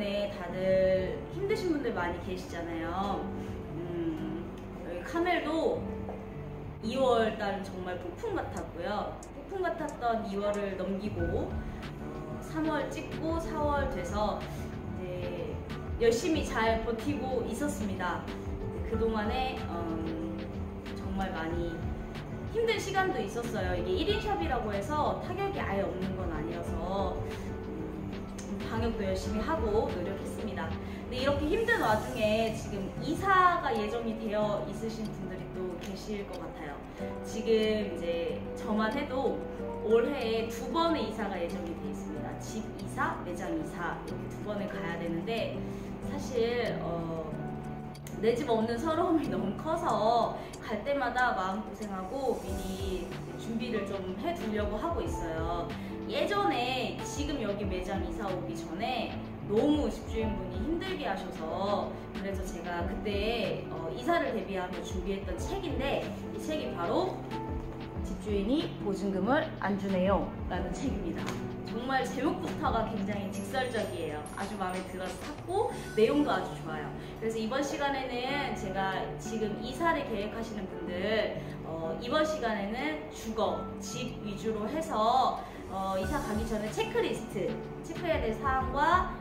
때문에 다들 힘드신 분들 많이 계시잖아요. 여기 카멜도 2월달은 정말 폭풍 같았고요. 폭풍 같았던 2월을 넘기고 3월 찍고 4월 돼서 이제 열심히 잘 버티고 있었습니다. 그동안에 정말 많이 힘든 시간도 있었어요. 이게 1인 샵이라고 해서 타격이 아예 없는 건 아니어서 방역도 열심히 하고 노력했습니다. 근데 이렇게 힘든 와중에 지금 이사가 예정이 되어 있으신 분들이 또 계실 것 같아요. 지금 이제 저만 해도 올해에 2번의 이사가 예정이 되어 있습니다. 집 이사, 매장 이사 이렇게 2번을 가야 되는데 사실 내 집 없는 서러움이 너무 커서 갈 때마다 마음고생하고 미리 준비를 좀 해두려고 하고 있어요. 예전에 지금 여기 매장 이사 오기 전에 너무 집주인분이 힘들게 하셔서 그래서 제가 그때 이사를 대비하며 준비했던 책인데 이 책이 바로 집주인이 보증금을 안 주네요 라는 책입니다. 정말 제목부터가 굉장히 직설적이에요. 아주 마음에 들어서 샀고 내용도 아주 좋아요. 그래서 이번 시간에는 제가 지금 이사를 계획하시는 분들 이번 시간에는 주거, 집 위주로 해서 이사 가기 전에 체크리스트, 체크해야 될 사항과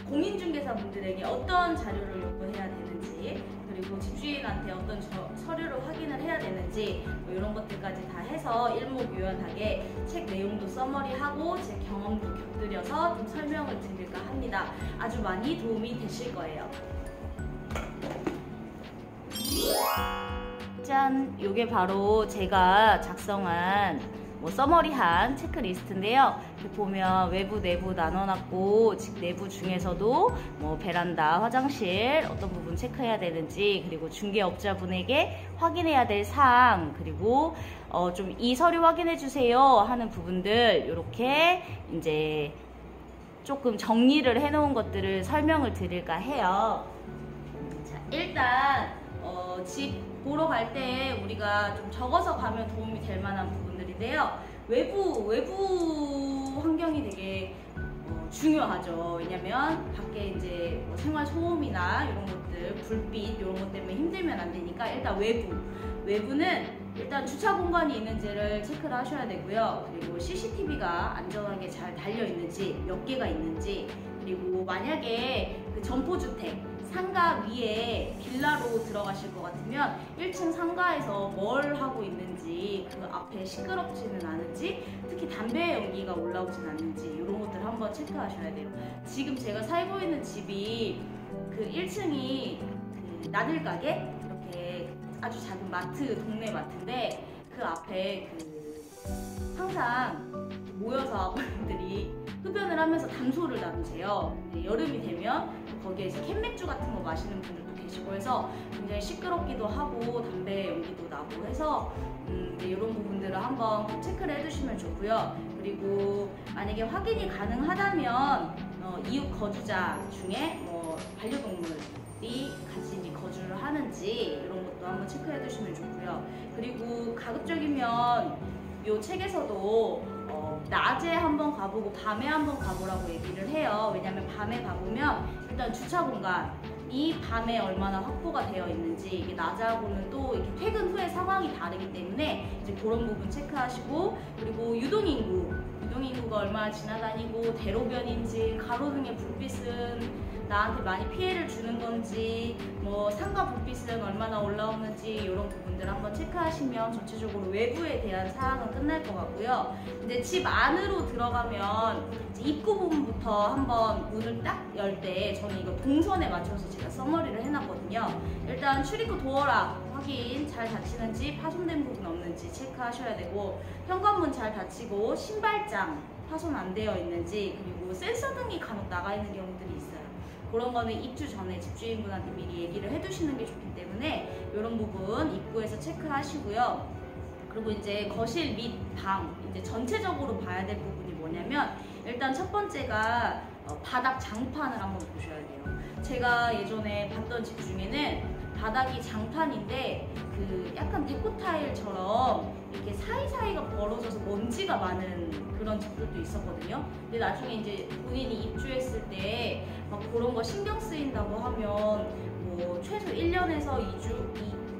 공인중개사분들에게 어떤 자료를 요구해야 되는지 그리고 집주인한테 어떤 서류를 확인을 해야 되는지 뭐 이런 것들까지 다 해서 일목요연하게 책 내용도 써머리하고 제 경험도 곁들여서 좀 설명을 드릴까 합니다. 아주 많이 도움이 되실 거예요. 짠! 요게 바로 제가 작성한 써머리한 체크리스트인데요. 보면 외부, 내부 나눠놨고 내부 중에서도 베란다, 화장실 어떤 부분 체크해야 되는지 그리고 중개업자분에게 확인해야 될 사항 그리고 좀 이 서류 확인해 주세요 하는 부분들 이렇게 이제 조금 정리를 해놓은 것들을 설명을 드릴까 해요. 자, 일단 집 보러 갈 때 우리가 좀 적어서 가면 도움이 될 만한 부분들인데요. 외부 환경이 되게 중요하죠. 왜냐면 밖에 이제 생활 소음이나 이런 것들, 불빛 이런 것 때문에 힘들면 안 되니까 일단 외부는 일단 주차 공간이 있는지를 체크를 하셔야 되고요. 그리고 CCTV가 안전하게 잘 달려 있는지, 몇 개가 있는지, 그리고 만약에 그 점포주택 상가 위에 빌라로 들어가실 것 같으면 1층 상가에서 뭘 하고 있는지 그 앞에 시끄럽지는 않은지 특히 담배 연기가 올라오진 않는지 이런 것들 한번 체크하셔야 돼요. 지금 제가 살고 있는 집이 그 1층이 그 나들가게 이렇게 아주 작은 마트, 동네 마트인데 그 앞에 그 항상 모여서 아버님들이 흡연을 하면서 담소를 나누세요. 여름이 되면 거기에서 캔맥주 같은 거 마시는 분들도 계시고 해서 굉장히 시끄럽기도 하고 담배 연기도 나고 해서 이런 부분들을 한번 체크를 해두시면 좋고요. 그리고 만약에 확인이 가능하다면 이웃 거주자 중에 반려동물이 같이 거주를 하는지 이런 것도 한번 체크해 두시면 좋고요. 그리고 가급적이면 이 책에서도 낮에 한번 가보고 밤에 한번 가보라고 얘기를 해요. 왜냐면 밤에 가보면 일단 주차 공간이 밤에 얼마나 확보가 되어 있는지 이게 낮하고는 또 이렇게 퇴근 후에 상황이 다르기 때문에 이제 그런 부분 체크하시고 그리고 유동인구가 얼마나 지나다니고 대로변인지 가로등의 불빛은 나한테 많이 피해를 주는 건지 상가 불빛은 얼마나 올라오는지 이런 부분들 한번 체크하시면 전체적으로 외부에 대한 사항은 끝날 것 같고요. 이제 집 안으로 들어가면 이제 입구 부분부터 한번 문을 딱 열 때 저는 이거 동선에 맞춰서 제가 써머리를 해놨거든요. 일단 출입구 도어락 확인 잘 닫히는지 파손된 부분 없는지 체크하셔야 되고 현관문 잘 닫히고 신발장 파손 안 되어 있는지 그리고 센서 등이 간혹 나가 있는 경우들이 있어요. 그런 거는 입주 전에 집주인분한테 미리 얘기를 해두시는 게 좋기 때문에 이런 부분 입구에서 체크하시고요. 그리고 이제 거실 및 방 이제 전체적으로 봐야 될 부분이 뭐냐면 일단 첫 번째가 바닥 장판을 한번 보셔야 돼요. 제가 예전에 봤던 집 중에는 바닥이 장판인데 그 약간 데코 타일처럼 이렇게 사이사이가 벌어져서 먼지가 많은 그런 집들도 있었거든요. 근데 나중에 이제 본인이 입주했을 때 막 그런 거 신경 쓰인다고 하면 뭐 최소 1년에서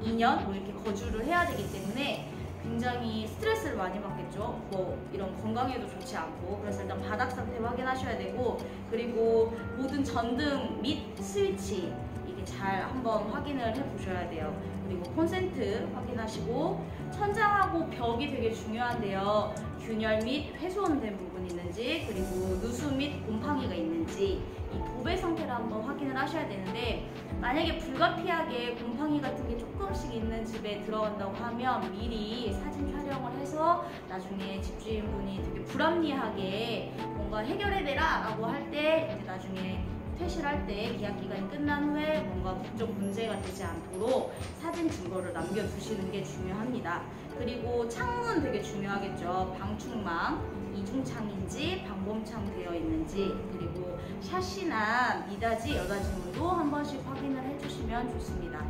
2년 뭐 이렇게 거주를 해야 되기 때문에 굉장히 스트레스를 많이 받겠죠. 뭐 이런 건강에도 좋지 않고. 그래서 일단 바닥 상태 확인하셔야 되고, 그리고 모든 전등 및 스위치 이게 잘 한번 확인을 해 보셔야 돼요. 그리고 콘센트 확인하시고, 천장하고 벽이 되게 중요한데요. 균열 및 훼손된 부분이 있는지, 그리고 누수 및 곰팡이가 있는지 이 도배 상태를 한번 확인을 하셔야 되는데, 만약에 불가피하게 곰팡이 같은 게 조금씩 있는 집에 들어간다고 하면 미리 사진 촬영을 해서 나중에 집주인분이 되게 불합리하게 뭔가 해결해내라 라고 할 때 이제 나중에 퇴실할 때 계약 기간이 끝난 후에 뭔가 법적 문제가 되지 않도록 사진 증거를 남겨두시는 게 중요합니다. 그리고 창문 되게 중요하겠죠. 방충망 이중창인지 방범창 되어 있는지, 그리고 샤시나 미닫이 여닫이 문도 한 번씩 확인을 해주시면 좋습니다.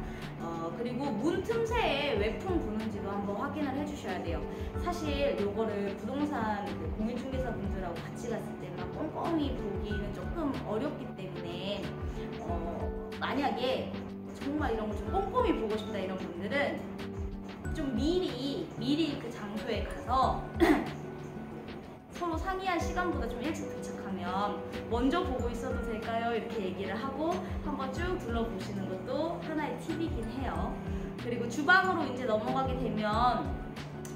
그리고 문 틈새에 외풍 부는지도 한번 확인을 해주셔야 돼요. 사실 요거를 부동산 공인중개사분들하고 같이 갔을 때는 꼼꼼히 보기는 조금 어렵기 때문에 만약에 정말 이런 거 좀 꼼꼼히 보고 싶다 이런 분들은 좀 미리 그 장소에 가서 서로 상의한 시간보다 좀 일찍 도착하면 먼저 보고 있어도 될까요? 이렇게 얘기를 하고 한번 쭉 둘러보시는 것도 하나의 팁이긴 해요. 그리고 주방으로 이제 넘어가게 되면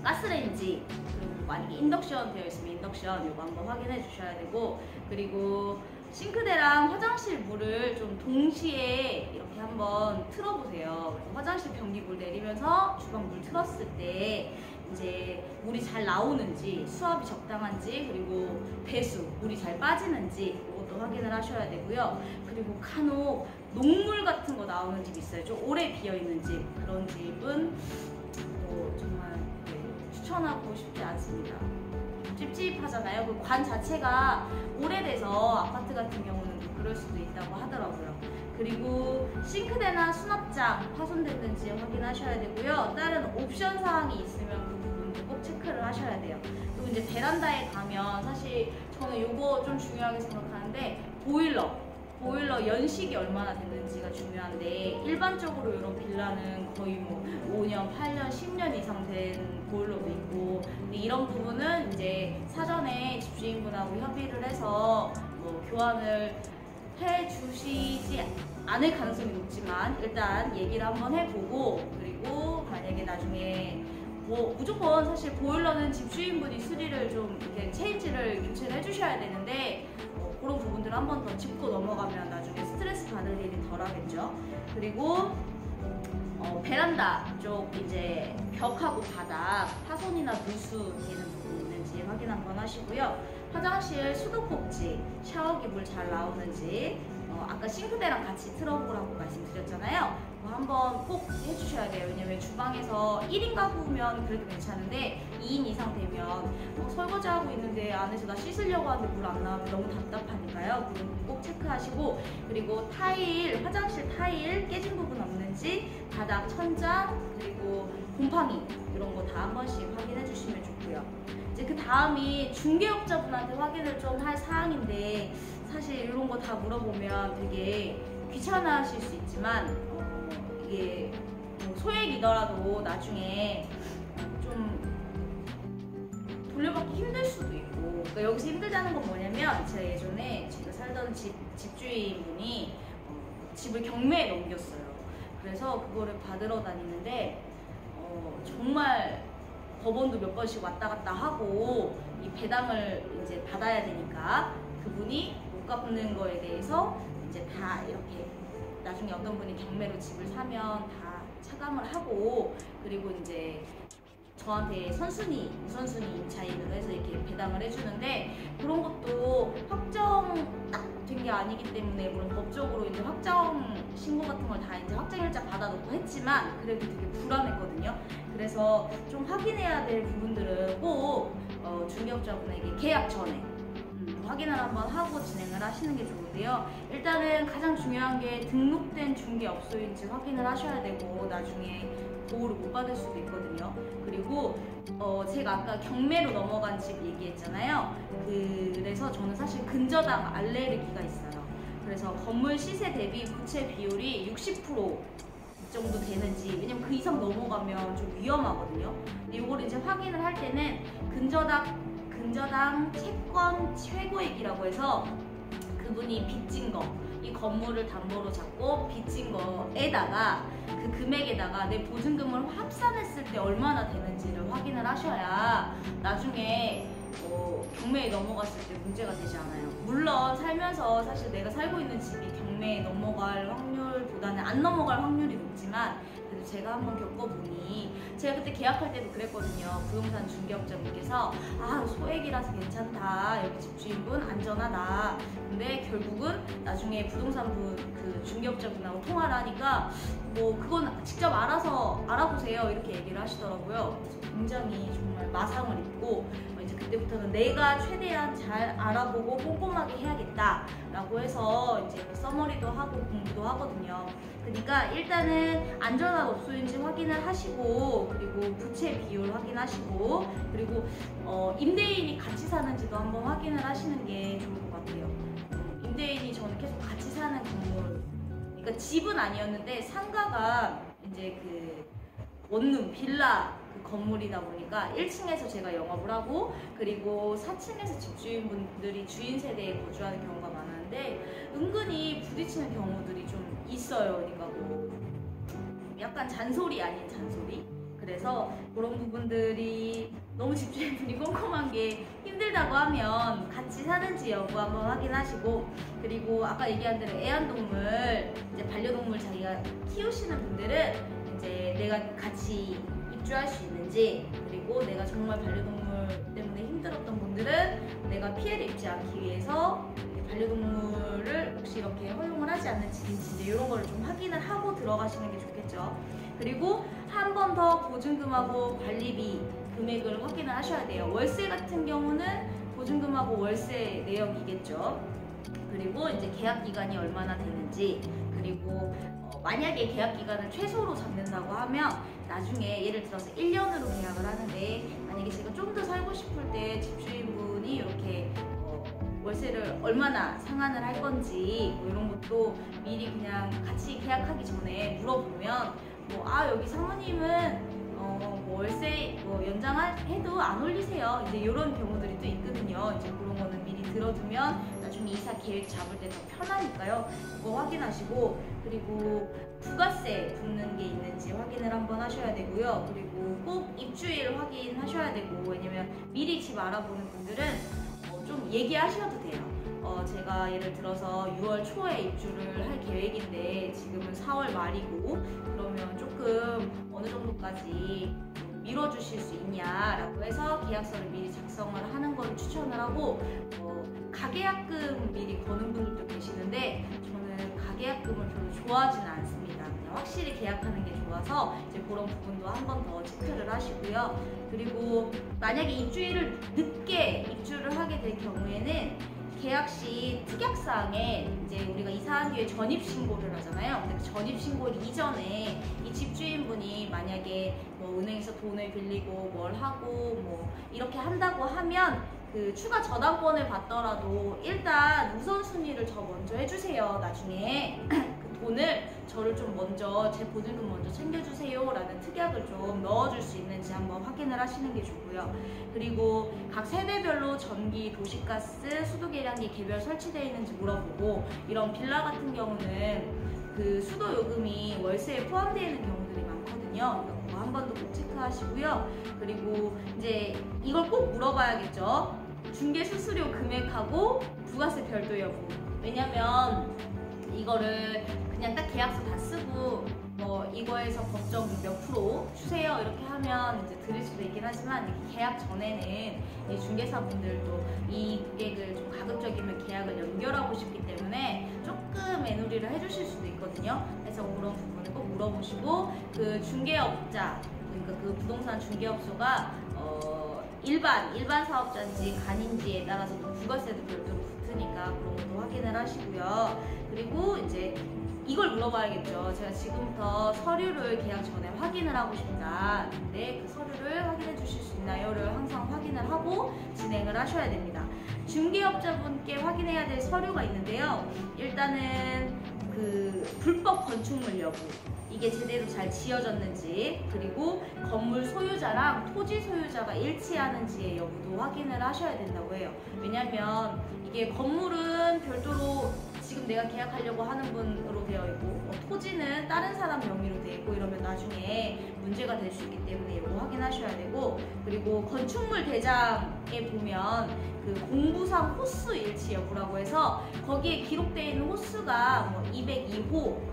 가스레인지, 그리고 만약에 인덕션 되어 있으면 인덕션 이거 한번 확인해 주셔야 되고, 그리고 싱크대랑 화장실 물을 좀 동시에 이렇게 한번 틀어보세요. 그래서 화장실 변기 물 내리면서 주방 물 틀었을 때 이제 물이 잘 나오는지, 수압이 적당한지, 그리고 배수, 물이 잘 빠지는지 이것도 확인을 하셔야 되고요. 그리고 간혹 녹물 같은 거 나오는 집 있어요. 좀 오래 비어있는 집, 그런 집은 정말 추천하고 싶지 않습니다. 찝찝하잖아요. 그 관 자체가 오래돼서 아파트 같은 경우는 그럴 수도 있다고 하더라고요. 그리고 싱크대나 수납장 파손됐는지 확인하셔야 되고요. 다른 옵션 사항이 있으면 그 부분도 꼭 체크를 하셔야 돼요. 그리고 이제 베란다에 가면 사실 저는 요거 좀 중요하게 생각하는데 보일러 연식이 얼마나 됐는지가 중요한데, 일반적으로 이런 빌라는 거의 뭐 5년, 8년, 10년 이상 된 보일러도 있고, 근데 이런 부분은 이제 사전에 집주인분하고 협의를 해서 뭐 교환을 해주시지 않을 가능성이 높지만 일단 얘기를 한번 해보고, 그리고 만약에 나중에 뭐 무조건 사실 보일러는 집주인분이 수리를 좀 이렇게 체인지를 교체를 해주셔야 되는데 그런 부분들을 한 번 더 짚고 넘어가면 나중에 스트레스 받을 일이 덜 하겠죠. 그리고 베란다 쪽 이제 벽하고 바닥 파손이나 누수 되는 부분이 있는지 확인 한번 하시고요. 화장실 수도꼭지, 샤워기 물 잘 나오는지, 아까 싱크대랑 같이 틀어보라고 말씀드렸잖아요. 한번 꼭 해주셔야 돼요. 왜냐면 주방에서 1인 가구면 그래도 괜찮은데 2인 이상 되면 설거지하고 있는데 안에서 나 씻으려고 하는데 물 안 나오면 너무 답답하니까요. 그건 꼭 체크하시고, 그리고 타일, 화장실 타일 깨진 부분 없는지, 바닥, 천장, 그리고 곰팡이 이런 거 다 한 번씩 확인해 주시면 좋고요. 이제 그 다음이 중개업자분한테 확인을 좀 할 사항인데, 사실 이런 거 다 물어보면 되게 귀찮아하실 수 있지만 이게 뭐 소액이더라도 나중에 좀 돌려받기 힘들 수도 있고, 그러니까 여기서 힘들다는 건 뭐냐면, 제가 예전에 제가 살던 집주인분이 집을 경매에 넘겼어요. 그래서 그거를 받으러 다니는데 정말 법원도 몇 번씩 왔다 갔다 하고 이 배당을 이제 받아야 되니까 그분이 못 갚는 거에 대해서 이제 다 이렇게 나중에 어떤 분이 경매로 집을 사면 다 차감을 하고, 그리고 이제 저한테 우선순위 임차인으로 해서 이렇게 배당을 해주는데, 그런 것도 확정 딱 된 게 아니기 때문에, 물론 법적으로 이제 확정 신고 같은 걸 다 이제 확정일자 받아놓고 했지만 그래도 되게 불안했거든요. 그래서 좀 확인해야 될 부분들은 꼭 중개업자분에게 계약 전에 확인을 한번 하고 진행을 하시는 게 좋은데요. 일단은 가장 중요한 게 등록된 중개업소인지 확인을 하셔야 되고, 나중에 보호를 못 받을 수도 있거든요. 그리고 제가 아까 경매로 넘어간 집 얘기했잖아요. 그래서 저는 사실 근저당 알레르기가 있어요. 그래서 건물 시세 대비 부채 비율이 60% 정도 되는지, 왜냐면 그 이상 넘어가면 좀 위험하거든요. 근데 이걸 이제 확인을 할 때는 근저당 채권 최고액이라고 해서 그분이 빚진 거, 이 건물을 담보로 잡고 빚진 거에다가 그 금액에다가 내 보증금을 합산했을 때 얼마나 되는지를 확인을 하셔야 나중에 경매에 넘어갔을 때 문제가 되지 않아요. 물론 살면서 사실 내가 살고 있는 집이 경매에 넘어갈 확률보다는 안 넘어갈 확률이 높지만, 그래도 제가 한번 겪어보니, 제가 그때 계약할 때도 그랬거든요. 부동산 중개업자분께서 소액이라서 괜찮다, 여기 집주인분 안전하다. 근데 결국은 나중에 부동산분 그 중개업자분하고 통화를 하니까 그건 직접 알아서 알아보세요, 이렇게 얘기를 하시더라고요. 그래서 굉장히 정말 마상을 입고, 이제 그때부터는 내가 최대한 잘 알아보고 꼼꼼하게 해야겠다라고 해서 이제 서머리도 하고 공부도 하거든요. 그러니까 일단은 안전한 업소인지 확인을 하시고, 그리고 부채 비율 확인하시고, 그리고 임대인이 같이 사는지도 한번 확인을 하시는 게 좋을 것 같아요. 임대인이 저는 계속 같이 사는 건물, 그러니까 집은 아니었는데 상가가 이제 그 원룸 빌라 그 건물이다 보니까 1층에서 제가 영업을 하고, 그리고 4층에서 집주인분들이 주인 세대에 거주하는 경우가 많았는데 은근히 부딪히는 경우들이 좀 있어요. 그러니까 약간 잔소리 아닌 잔소리. 그래서 그런 부분들이 너무 집주인분이 꼼꼼한 게 힘들다고 하면 같이 사는지 여부 한번 확인하시고, 그리고 아까 얘기한 대로 애완동물, 이제 반려동물 자기가 키우시는 분들은 이제 내가 같이 입주할 수 있는지, 그리고 내가 정말 반려동물 때문에 힘들었던 분들은 내가 피해를 입지 않기 위해서 반려동물을 혹시 이렇게 허용을 하지 않는 집인지, 이런 거를 좀 확인을 하고 들어가시는 게 좋겠죠. 그리고 한 번 더 보증금하고 관리비 금액을 확인을 하셔야 돼요. 월세 같은 경우는 보증금하고 월세 내역이겠죠. 그리고 이제 계약 기간이 얼마나 되는지, 그리고 만약에 계약 기간을 최소로 잡는다고 하면 나중에 예를 들어서 1년으로 계약을 하는데, 만약에 제가 좀 더 살고 싶을 때 집주인분이 이렇게 월세를 얼마나 상한을 할 건지 이런 것도 미리 그냥 같이 계약하기 전에 물어보면, 여기 사모님은 월세 연장해도 안 올리세요, 이제 이런 경우들이 또 있거든요. 이제 그런 거는 미리 들어두면 나중에 이사 계획 잡을 때 더 편하니까요. 그거 확인하시고, 그리고 부가세 붙는 게 있는지 확인을 한번 하셔야 되고요. 그리고 꼭 입주일 확인하셔야 되고, 왜냐면 미리 집 알아보는 분들은 좀 얘기하셔도 돼요. 제가 예를 들어서 6월 초에 입주를 할 계획인데 지금은 4월 말이고, 그러면 조금 어느 정도까지 미뤄주실 수 있냐라고 해서 계약서를 미리 작성을 하는 걸 추천을 하고, 가계약금 미리 거는 분들도 계시는데 저는 가계약금을 별로 좋아하지는 않습니다. 그냥 확실히 계약하는 게 좋아서 이제 그런 부분도 한 번 더 체크를 하시고요. 그리고 만약에 입주일을 늦게 입주를 하게 될 경우에는 계약 시 특약사항에 이제 우리가 이사한 뒤에 전입신고를 하잖아요. 근데 그 전입신고 이전에 이 집주인분이 만약에 은행에서 돈을 빌리고 뭘 하고 이렇게 한다고 하면 그 추가 저당권을 받더라도 일단 우선순위를 저 먼저 해주세요. 나중에 그 돈을 저를 좀 먼저, 제 보증금 먼저 챙겨주세요 라는 특약을 좀 넣어줄 수 있는지 한번 확인을 하시는 게 좋고요. 그리고 각 세대별로 전기, 도시가스, 수도계량기 개별 설치되어 있는지 물어보고, 이런 빌라 같은 경우는 그 수도 요금이 월세에 포함되어 있는 경우들이 많거든요. 그거 한 번 더 꼭 체크하시고요. 그리고 이제 이걸 꼭 물어봐야겠죠. 중개 수수료 금액하고 부가세 별도 여부. 왜냐면 이거를 그냥 딱 계약서 다 쓰고 이거에서 법정 몇 프로 주세요 이렇게 하면 이제 드릴 수도 있긴 하지만, 이렇게 계약 전에는 이 중개사분들도 이 고객을 좀 가급적이면 계약을 연결하고 싶기 때문에 조금 애누리를 해주실 수도 있거든요. 그래서 그런 부분을 꼭 물어보시고, 그 중개업자, 그러니까 그 부동산 중개업소가 일반 사업자인지 간인지에 따라서 부가세도 별도로 붙으니까 그런 것도 확인을 하시고요. 그리고 이제 이걸 물어봐야겠죠. 제가 지금부터 서류를 계약 전에 확인을 하고 싶다. 근데 그 서류를 확인해 주실 수 있나요?를 항상 확인을 하고 진행을 하셔야 됩니다. 중개업자분께 확인해야 될 서류가 있는데요. 일단은 그 불법 건축물 여부, 이게 제대로 잘 지어졌는지, 그리고 건물 소유자랑 토지 소유자가 일치하는지의 여부도 확인을 하셔야 된다고 해요. 왜냐면 이게 건물은 별도로 지금 내가 계약하려고 하는 분으로 되어 있고 토지는 다른 사람 명의로 되어 있고 이러면 나중에 문제가 될 수 있기 때문에 이거 확인하셔야 되고, 그리고 건축물 대장에 보면 그 공부상 호수 일치 여부라고 해서 거기에 기록되어 있는 호수가 뭐 202호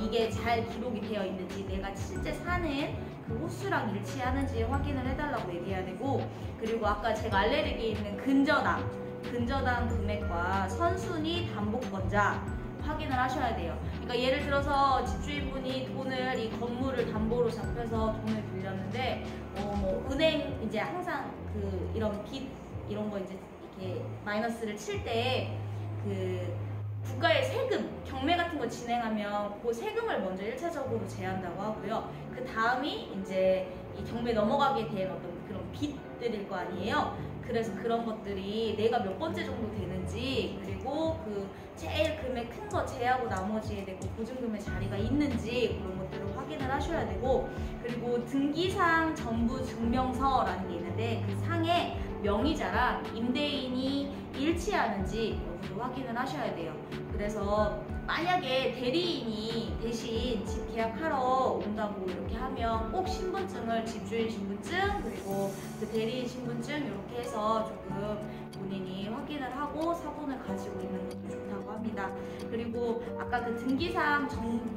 이게 잘 기록이 되어 있는지, 내가 실제 사는 그 호수랑 일치하는지 확인을 해달라고 얘기해야 되고, 그리고 아까 제가 알레르기에 있는 근저당 금액과 선순위 담보권자 확인을 하셔야 돼요. 그러니까 예를 들어서 집주인분이 돈을 이 건물을 담보로 잡혀서 돈을 빌렸는데 뭐 은행 이제 항상 그 이런 빚 이런 거 이제 이렇게 마이너스를 칠 때 그 국가의 세금, 경매 같은 거 진행하면 그 세금을 먼저 1차적으로 제한다고 하고요. 그 다음이 이제 이 경매 넘어가게 된 어떤 그런 빚들일 거 아니에요. 그래서 그런 것들이 내가 몇 번째 정도 되는지, 그리고 그 제일 금액 큰 거 제하고 나머지에 대고 보증금의 자리가 있는지 그런 것들을 확인을 하셔야 되고, 그리고 등기상 전부 증명서라는 게 있는데 그 상에 명의자랑 임대인이 일치하는지 여부도 확인을 하셔야 돼요. 그래서 만약에 대리인이 대신 집 계약하러 온다고 이렇게 하면 꼭 신분증을, 집주인 신분증 그리고 그 대리인 신분증 이렇게 해서 조금 본인이 확인을 하고 사본을 가지고 있는 것도 좋다고 합니다. 그리고 아까 그 등기상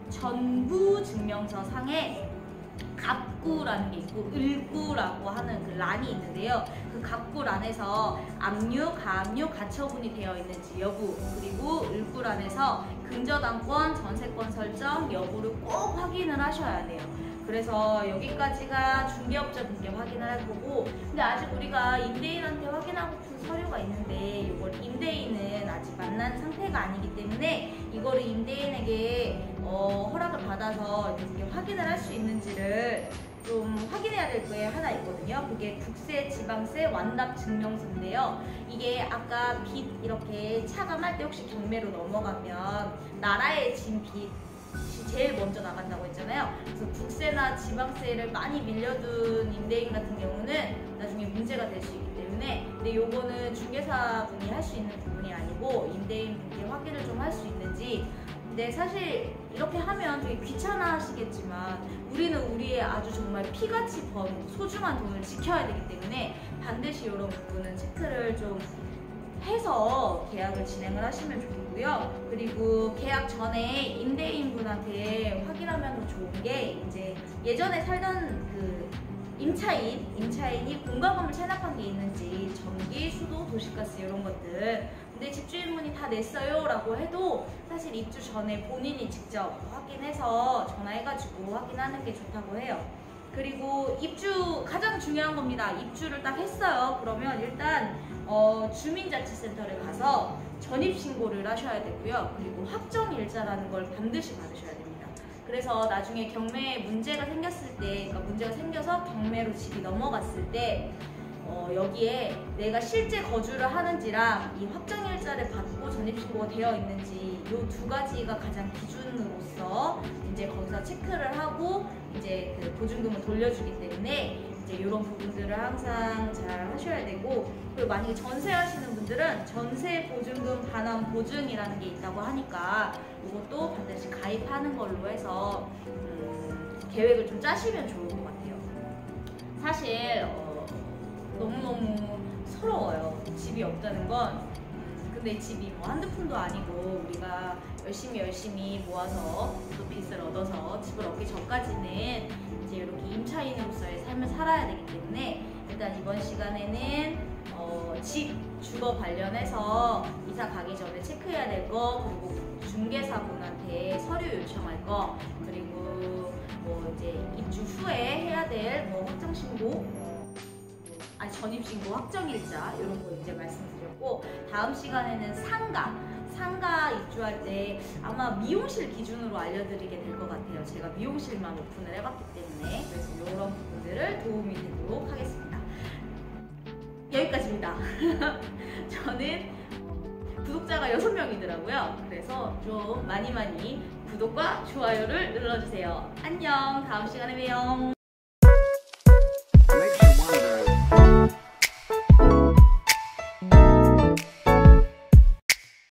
전부 증명서 상에 갑구라는 게 있고 을구라고 하는 그 란이 있는데요. 그 갑구란에서 압류, 가압류, 가처분이 되어 있는지 여부, 그리고 을구란에서 근저당권, 전세권 설정 여부를 꼭 확인을 하셔야 돼요. 그래서 여기까지가 중개업자분께 확인을 할 거고, 근데 아직 우리가 임대인한테 확인하고픈 서류가 있는데 이걸 임대인은 아직 만난 상태가 아니기 때문에 이거를 임대인에게 허락을 받아서 이렇게 확인을 할 수 있는지를 좀 확인해야 될 게 하나 있거든요. 그게 국세, 지방세, 완납 증명서인데요. 이게 아까 빚 이렇게 차감할 때 혹시 경매로 넘어가면 나라에 진 빚이 제일 먼저 나간다고 했잖아요. 그래서 국세나 지방세를 많이 밀려둔 임대인 같은 경우는 나중에 문제가 될 수 있기 때문에, 근데 요거는 중개사분이 할 수 있는 부분이 아니고 임대인분께 확인을 좀 할 수 있는지. 근데 사실 이렇게 하면 되게 귀찮아 하시겠지만 우리는 우리의 아주 정말 피같이 번 소중한 돈을 지켜야 되기 때문에 반드시 이런 부분은 체크를 좀 해서 계약을 진행을 하시면 좋고요. 그리고 계약 전에 임대인분한테 확인하면 좋은 게, 이제 예전에 살던 그 임차인이 공과금을 체납한 게 있는지, 전기, 수도, 도시가스 이런 것들. 근데 집주인분이 다 냈어요 라고 해도 사실 입주 전에 본인이 직접 확인해서 전화해가지고 확인하는 게 좋다고 해요. 그리고 입주 가장 중요한 겁니다. 입주를 딱 했어요. 그러면 일단 주민자치센터를 가서 전입신고를 하셔야 되고요. 그리고 확정일자라는 걸 반드시 받으셔야 됩니다. 그래서 나중에 경매에 문제가 생겼을 때, 그러니까 문제가 생겨서 경매로 집이 넘어갔을 때 여기에 내가 실제 거주를 하는지랑 이 확정일자를 받고 전입신고가 되어 있는지 이 두 가지가 가장 기준으로서 이제 거기서 체크를 하고 이제 그 보증금을 돌려주기 때문에 이제 이런 부분들을 항상 잘 하셔야 되고, 그리고 만약에 전세하시는 분들은 전세 보증금 반환 보증이라는 게 있다고 하니까 이것도 반드시 가입하는 걸로 해서 계획을 좀 짜시면 좋을 것 같아요. 사실 너무너무 서러워요. 집이 없다는 건. 근데 집이 뭐 한두 푼도 아니고 우리가 열심히 모아서 또 빚을 얻어서 집을 얻기 전까지는 이제 이렇게 임차인으로서의 삶을 살아야 되기 때문에 일단 이번 시간에는 집, 주거 관련해서 이사 가기 전에 체크해야 될 거, 그리고 중개사분한테 서류 요청할 거, 그리고 뭐 이제 입주 후에 해야 될 뭐 확정신고, 전입신고 확정일자 이런 거 이제 말씀드렸고, 다음 시간에는 상가 입주할 때 아마 미용실 기준으로 알려드리게 될 것 같아요. 제가 미용실만 오픈을 해봤기 때문에. 그래서 이런 부분들을 도움이 되도록 하겠습니다. 여기까지입니다. 저는 구독자가 6명이더라고요. 그래서 좀 많이 구독과 좋아요를 눌러주세요. 안녕. 다음 시간에 봬요.